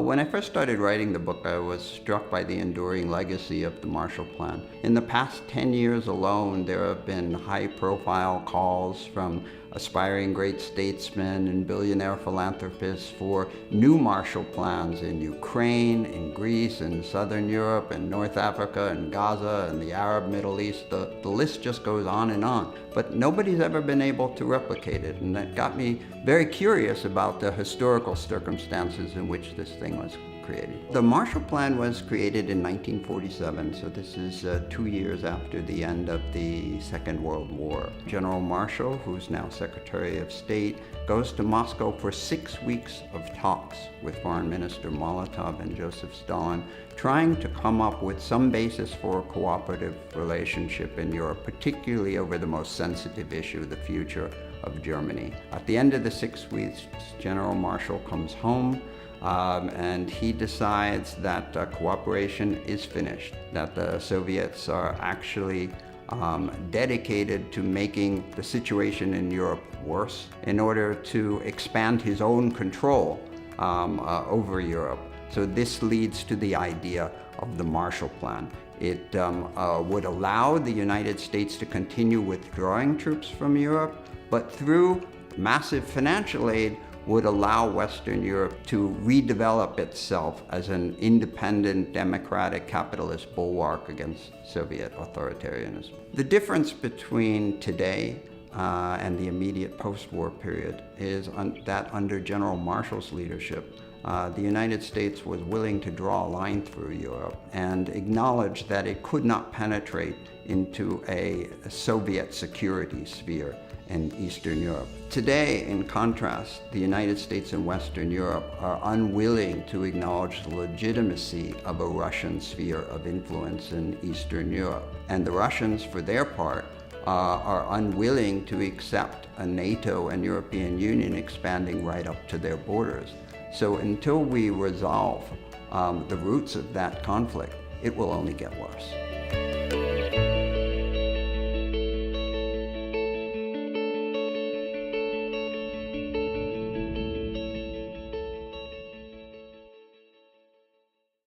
When I first started writing the book, I was struck by the enduring legacy of the Marshall Plan. In the past 10 years alone, there have been high-profile calls from aspiring great statesmen and billionaire philanthropists for new Marshall Plans in Ukraine, in Greece, in Southern Europe, and North Africa, and Gaza, and the Arab Middle East. The list just goes on and on. But nobody's ever been able to replicate it, and that got me very curious about the historical circumstances in which this thing was created. The Marshall Plan was created in 1947, so this is 2 years after the end of the Second World War. General Marshall, who's now Secretary of State, goes to Moscow for 6 weeks of talks with Foreign Minister Molotov and Joseph Stalin, trying to come up with some basis for a cooperative relationship in Europe, particularly over the most sensitive issue, the future of Germany. At the end of the 6 weeks, General Marshall comes home, and he decides that cooperation is finished, that the Soviets are actually dedicated to making the situation in Europe worse in order to expand his own control over Europe. So this leads to the idea of the Marshall Plan. It would allow the United States to continue withdrawing troops from Europe, but through massive financial aid, would allow Western Europe to redevelop itself as an independent, democratic, capitalist bulwark against Soviet authoritarianism. The difference between today and the immediate post-war period is that under General Marshall's leadership, the United States was willing to draw a line through Europe and acknowledge that it could not penetrate into a Soviet security sphere in Eastern Europe. Today, in contrast, the United States and Western Europe are unwilling to acknowledge the legitimacy of a Russian sphere of influence in Eastern Europe. And the Russians, for their part, are unwilling to accept a NATO and European Union expanding right up to their borders. So until we resolve the roots of that conflict, it will only get worse.